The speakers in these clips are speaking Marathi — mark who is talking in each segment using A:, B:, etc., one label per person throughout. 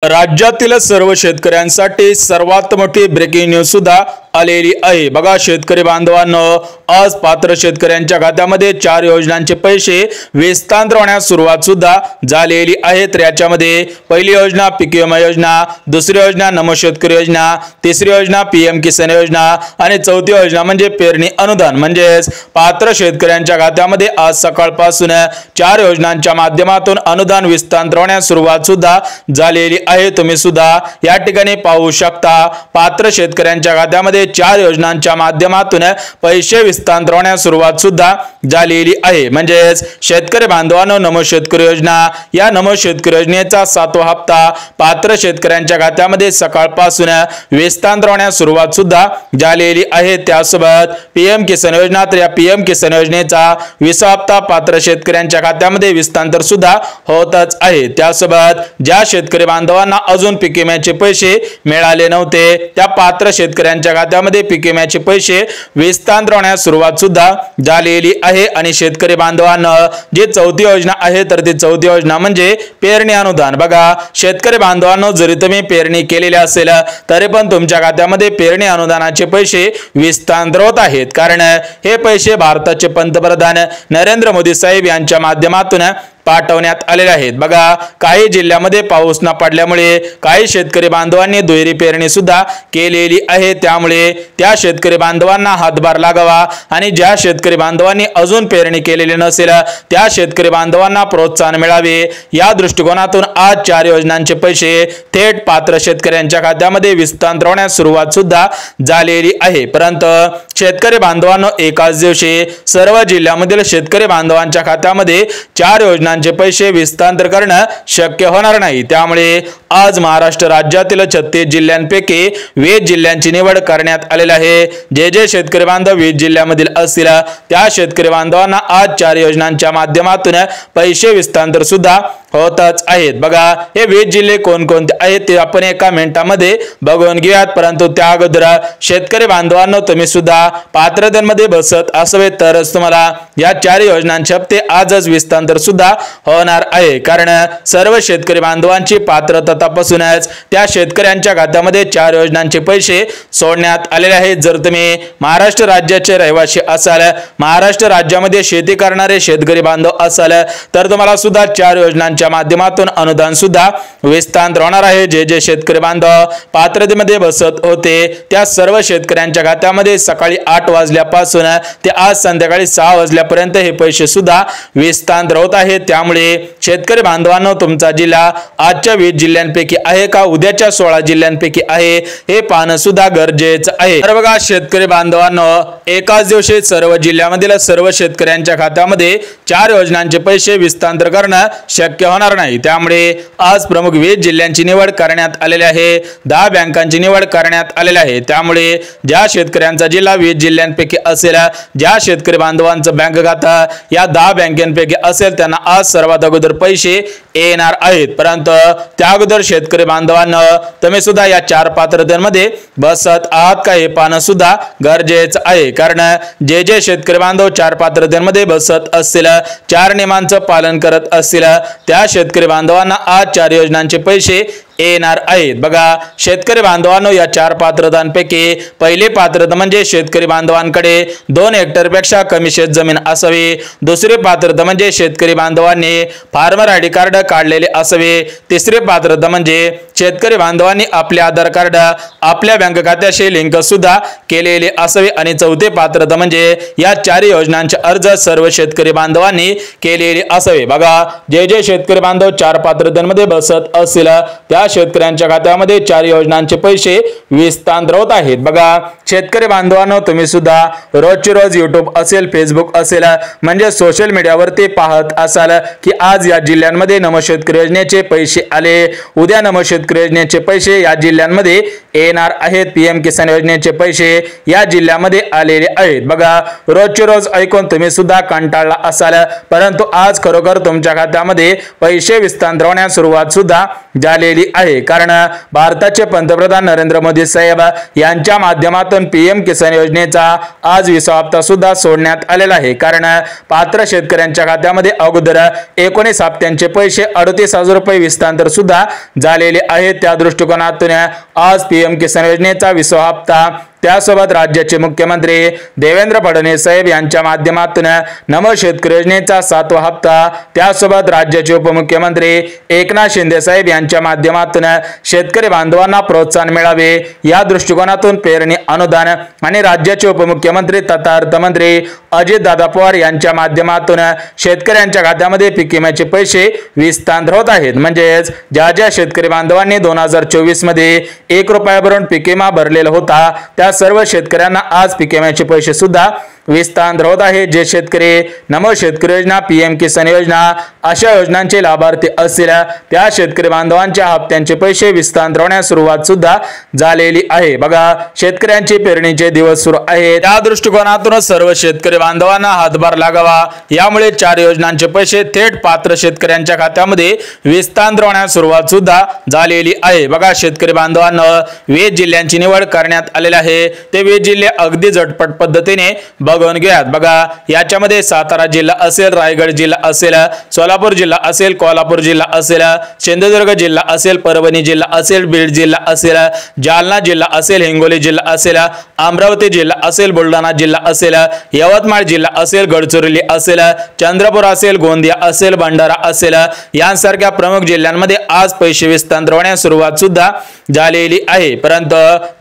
A: राज्यातील सर्व शेतकऱ्यांसाठी सर्वात मोठी ब्रेकिंग न्यूज सुद्धा आलेली आहे। बघा शेतकरी बांधवांनो, आज पात्र शेतकऱ्यांच्या खात्यामध्ये 4 योजनांचे पैसे विस्तांतर होण्यास सुरुवात सुद्धा झालेली आहे। तर याच्यामध्ये पहिली योजना पीक विमा योजना, दुसरी योजना नमो शेतकरी योजना, तिसरी योजना पीएम किसान योजना आणि चौथी योजना म्हणजे पेरणी अनुदान। म्हणजेच पात्र शेतकऱ्यांच्या खात्यामध्ये आज सकाळपासून 4 योजनांच्या माध्यमातून अनुदान विस्तांतर होण्यास सुरुवात सुद्धा झालेली आहे। तुम्ही सुद्धा या ठिकाणी पाहू शकता, पात्र शेतकऱ्यांच्या खात्यामध्ये 4 योजनांच्या माध्यमातून पैसे विस्तांतर होण्यास सुरुवात सुद्धा झालेली आहे। म्हणजेच शेतकरी बांधवांनो, नमो शेतकरी योजना, या नमो शेतकरी योजनेचा 7वा हप्ता पात्र शेतकऱ्यांच्या खात्यामध्ये सकाळपासून विस्तांतर होण्यास सुरुवात सुद्धा झालेली आहे। त्यासोबत पीएम किसान योजना, तर या पीएम किसान योजनेचा 20वा हप्ता पात्र शेतकऱ्यांच्या खात्यामध्ये विस्तांतर सुद्धा होतच आहे। त्यासोबत ज्या शेतकरी बांधवांना अजून पीक विम्याचे पैसे मिळाले नव्हते, त्या पात्र शेतकऱ्यांच्या खात्यामध्ये पीक विम्याचे पैसे विस्तांतर होण्यास सुरुवात सुद्धा झालेली आहे। आणि शेतकरी बांधवांना जी चौथी योजना आहे, तर ती चौथी योजना म्हणजे पेरणी अनुदान। बघा शेतकरी बांधवांनो, जरी तुम्ही पेरणी केलेली असेल तरी पण तुमच्या खात्यामध्ये पेरणी अनुदानाचे पैसे विस्तांतर होत आहेत, कारण हे पैसे भारताचे पंतप्रधान नरेंद्र मोदी साहेब यांच्या माध्यमातून पाठवण्यात आलेले आहेत। बघा काही जिल्ह्यामध्ये पाऊस न पडल्यामुळे काही शेतकरी बांधवांनी दुहेरी पेरणी सुद्धा केलेली आहे, त्यामुळे त्या शेतकरी बांधवांना हातभार लागावा आणि ज्या शेतकरी बांधवांनी अजून पेरणी केलेली नसेल त्या शेतकरी बांधवांना प्रोत्साहन मिळावे या दृष्टिकोनातून आज 4 योजनांचे पैसे थेट पात्र शेतकऱ्यांच्या खात्यामध्ये विस्तांतर होण्यास सुरुवात सुद्धा झालेली आहे। परंतु शेतकरी बांधवांनो, एकाच दिवशी सर्व जिल्ह्यामधील शेतकरी बांधवांच्या खात्यामध्ये 4 योजनांचे पैसे विस्तांतर करणं शक्य होणार नाही। त्यामुळे आज महाराष्ट्र राज्यातील 36 जिल्ह्यांपैकी 20 जिल्ह्यांची निवड करण्यात आलेली आहे। जे शेतकरी बांधव 20 जिल्ह्यामधील असतील त्या शेतकरी बांधवांना आज 4 योजनांच्या माध्यमातून पैसे विस्तांतर सुद्धा होतच आहेत। बघा हे 20 जिल्हे कोणकोणते आहेत ते आपण एका मिनिटामध्ये बघून घेऊयात, परंतु त्या अगोदर शेतकरी बांधवांनो, तुम्ही सुद्धा पात्रतेमध्ये बसत असावे तरच तुम्हाला या 4 योजनांचे हप्ते आजच विस्तांतर सुद्धा होणार आहे, कारण सर्व शेतकरी बांधवांची पात्रता तपासूनच त्या शेतकऱ्यांच्या खात्यामध्ये 4 योजनांचे पैसे सोडण्यात आलेले आहेत। जर तुम्ही महाराष्ट्र राज्याचे रहिवासी असाल, महाराष्ट्र राज्यामध्ये शेती करणारे शेतकरी बांधव असाल, तर तुम्हाला सुद्धा 4 योजनांच्या माध्यमातून अनुदान सुद्धा विस्तांतर होणार आहे। जे शेतकरी बांधव पात्रतेमध्ये बसत होते त्या सर्व शेतकऱ्यांच्या खात्यामध्ये सकाळी 8 वाजल्यापासून ते आज संध्याकाळी 6 वाजल्यापर्यंत हे पैसे सुद्धा विस्तांतर होत आहेत। त्यामुळे शेतकरी बांधवांनो, तुमचा जिल्हा आजच्या 20 जिल्ह्यांपैकी आहे का उद्याच्या 16 जिल्ह्यांपैकी आहे हे पाहणं सुद्धा गरजेचं आहे। तर बघा शेतकरी बांधवांनो, एकाच दिवशी सर्व जिल्ह्यामधील सर्व शेतकऱ्यांच्या खात्यामध्ये 4 योजनांचे पैसे विस्तांतर करणं शक्य होणार नाही। त्यामुळे आज प्रमुख 20 जिल्ह्यांची निवड करण्यात आलेली आहे, 10 बँकांची निवड करण्यात आलेली आहे। त्यामुळे ज्या शेतकऱ्यांचा जिल्हा 20 जिल्ह्यांपैकी असेल, ज्या शेतकरी बांधवांचं बँक खातं या 10 बँकांपैकी असेल, त्यांना आज सर्वात अगोदर पैसे येणार आहेत। परंतु त्या अगोदर शेतकरी बांधवांना तुम्ही सुद्धा या 4 पात्रतेमध्ये बसत आहात का हे पाहणं सुद्धा गरजेचं आहे, कारण जे शेतकरी बांधव 4 पात्रतेमध्ये बसत असतील, 4 नियमांचं पालन करत असतील, त्या शेतकरी बांधवांना आज 4 योजनांचे पैसे येणार आहेत। बघा शेतकरी बांधवांनो, या 4 पात्रतांपैकी पहिली पात्रता म्हणजे शेतकरी बांधवांकडे 2 हेक्टरपेक्षा कमी शेत जमीन असावी, दुसरी पात्रता म्हणजे शेतकरी बांधवांनी फार्मर आयडी कार्ड काढलेले असावे, तिसरी पात्रता म्हणजे शेतकरी बांधवांनी आपले आधार कार्ड आपल्या बँक खात्याशी लिंक सुद्धा केलेले असावे आणि चौथी पात्रता म्हणजे या 4 योजनांचे अर्ज सर्व शेतकरी बांधवांनी केलेले असावे। बघा जे शेतकरी बांधव 4 पात्रतांमध्ये बसत असतील त्या शेतकऱ्यांच्या खात्यामध्ये 4 योजनांचे पैसे विस्तांतर होत आहेत। बघा शेतकरी बांधवांनो, तुम्ही सुद्धा रोजची रोज YouTube असेल, फेसबुक असेल, म्हणजे सोशल मीडियावरती पाहत असाल की आज या जिल्ह्यांमध्ये नमो शेतकरी योजनेचे पैसे आले, उद्या नमो शेतकरी योजनेचे पैसे या जिल्ह्यांमध्ये येणार आहेत, पीएम किसान योजनेचे पैसे या जिल्ह्यामध्ये आलेले आहेत। बघा रोजची रोज ऐकून तुम्ही सुद्धा कंटाळला असाल, परंतु आज खरोखर तुमच्या खात्यामध्ये पैसे विस्तांतर होण्यास सुरुवात सुद्धा झालेली आहे, कारण भारताचे पंतप्रधान नरेंद्र मोदी साहेब यांच्या माध्यमातून पीएम किसान योजनेचा आज 20वा हप्ता सुद्धा सोडण्यात आलेला आहे। कारण पात्र शेतकऱ्यांच्या खात्यामध्ये अगोदर 19 हप्त्यांचे पैसे 38,000 रुपये विस्तांतर सुद्धा झालेले आहे। त्या दृष्टिकोनातून आज पीएम किसान योजनेचा 20वा हप्ता, त्यासोबत राज्याचे मुख्यमंत्री देवेंद्र फडणवीस साहेब यांच्या माध्यमातून नमो शेतकरी योजनेचा 7वा हप्ता, त्यासोबत राज्याचे उपमुख्यमंत्री एकनाथ शिंदे साहेब यांच्या माध्यमातून शेतकरी बांधवांना प्रोत्साहन मिळावे या दृष्टिकोनातून पेरणी अनुदान आणि राज्याचे उपमुख्यमंत्री तथा अर्थमंत्री अजितदादा पवार यांच्या माध्यमातून शेतकऱ्यांच्या खात्यामध्ये पीक विम्याचे पैसे विस्तांतर होत आहेत। म्हणजेच ज्या शेतकरी बांधवांनी 2024 मध्ये 1 रुपया भरून पीक विमा भरलेला होता त्या सर्व शेतकऱ्यांना आज पीक विम्याचे पैसे सुद्धा विस्तांतर होत आहे। जे शेतकरी नमो शेतकरी योजना, पीएम किसान योजना अशा योजनांचे लाभार्थी असतील त्या शेतकरी बांधवांच्या हप्त्यांचे पैसे विस्तांतर होण्यास सुरुवात सुद्धा झालेली आहे। बघा, शेतकऱ्यांचे पेरणीचे दिवस सुरू आहेत, त्या दृष्टिकोनातून सर्व शेतकरी बांधवांना हातभार लागावा, यामुळे 4 योजनांचे पैसे थेट पात्र शेतकऱ्यांच्या खात्यामध्ये विस्तांतर होण्यास सुरुवात सुद्धा झालेली आहे। बघा, शेतकरी बांधवांना 20 जिल्ह्यांची निवड करण्यात आलेली आहे। ते 20 जिल्हे अगदी झटपट पद्धतीने बघून घ्या। बघा, याच्यामध्ये सातारा जिल्हा असेल, रायगड जिल्हा असेल, सोलापूर जिल्हा असेल, कोल्हापूर जिल्हा असेल, सिंधुदुर्ग जिल्हा असेल, परभणी जिल्हा असेल, बीड जिल्हा असेल, जालना जिल्हा असेल, हिंगोली जिल्हा असेल, अमरावती जिल्हा असेल, बुलढाणा जिल्हा असेल, यवतमाळ जिल्हा असेल, गडचिरोली असेल, चंद्रपूर असेल, गोंदिया असेल, भंडारा असेल, यांसारख्या प्रमुख जिल्ह्यांमध्ये आज पैसे विस्तांतर होण्यास सुरुवात सुद्धा झालेली आहे। परंतु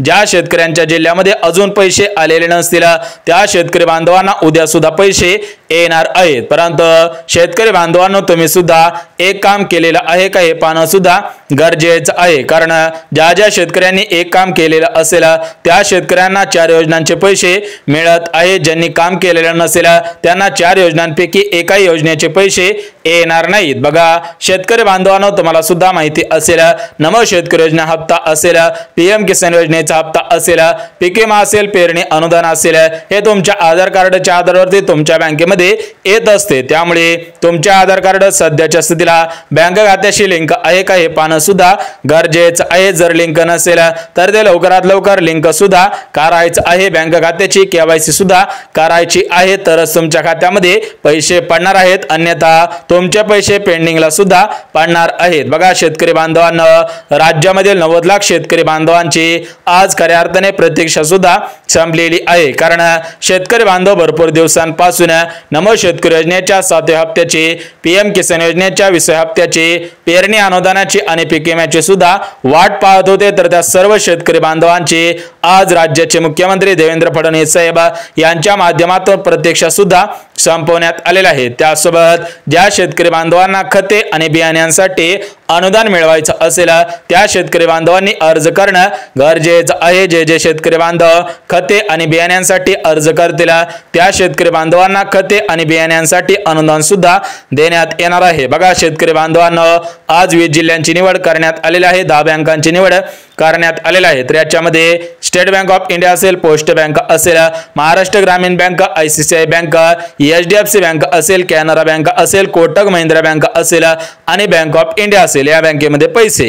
A: ज्या शेतकऱ्यांच्या जिल्ह्यामध्ये अजून पैसे आलेले नसतील त्या शेतकरी बांधवांना उद्या सुद्धा पैसे येणार आहेत। परंतु शेतकरी बांधवांनो, तुम्ही सुद्धा एक काम केलेलं आहे का हे पाहणं सुद्धा गरजेचं आहे। कारण ज्या शेतकऱ्यांनी एक काम केलेलं असेल त्या शेतकऱ्यांना 4 योजनांचे पैसे मिळत आहेत। ज्यांनी काम केलेलं नसेल त्यांना 4 योजनांपैकी एकाही योजनेचे पैसे येणार नाहीत। बघा, शेतकरी बांधवांनो, तुम्हाला सुद्धा माहिती असेल, नमो शेतकरी योजना हप्ता असेल, पीएम किसान योजनेचा हप्ता असेल, पीक विमा असेल, पेरणी अनुदान असेल, हे तुमच्या आधार कार्डच्या आधारावरती तुमच्या बँकेमध्ये येत असते। त्यामुळे तुमच्या आधार कार्ड सध्याच्या स्थितीला बँक खात्याशी लिंक आहे का हे पाहणं सुद्धा गरजेचं आहे। जर लिंक नसेल तर ते लवकरात लवकर लिंक सुद्धा करायचं आहे। बँक खात्याची केवायसी सुद्धा करायची आहे, तरच तुमच्या खात्यामध्ये पैसे पडणार आहेत, अन्यथा तुमचे पैसे पेंडिंगला सुद्धा पडणार आहेत। बघा, शेतकरी बांधवांना राज्यामध्ये 90 लाख शेतकरी बांधवांची आज खऱ्या अर्थाने प्रतीक्षा सुद्धा संपलेली आहे। कारण शेतकरी बांधव भरपूर दिवसांपासून नमो शेतकरी योजनेच्या 7व्या हप्त्याची, पीएम किसान योजनेच्या 20व्या हप्त्याची, पेरणी अनुदानाची आणि पीक विम्याची सुद्धा वाट पाहत होते। तर त्या सर्व शेतकरी बांधवांची आज राज्याचे मुख्यमंत्री देवेंद्र फडणवीस साहेब यांच्या माध्यमातून प्रतीक्षा सुद्धा संपवण्यात आलेला आहे। त्यासोबत ज्या शेतकरी बांधवांना खते आणि बियाण्यांसाठी अनुदान मिळवायचं असेल त्या शेतकरी बांधवांनी अर्ज करणं गरजेचं आहे। जे शेतकरी बांधव खते आणि बियाण्यांसाठी अर्ज करतील त्या शेतकरी बांधवांना खते आणि बियाण्यांसाठी अनुदान सुद्धा देण्यात येणार आहे। बघा, शेतकरी बांधवांना आज 20 जिल्ह्यांची निवड करण्यात आलेली आहे, 10 बँकांची निवड करण्यात आलेली आहे। तर याच्यामध्ये स्टेट बँक ऑफ इंडिया असेल, पोस्ट बँक असेल, महाराष्ट्र ग्रामीण bank, ICICI bank, HDFC bank असेल, कॅनरा बँक असेल, कोटक महिंद्रा बँक असेल आणि बँक ऑफ इंडिया असेल, या बँकेमध्ये पैसे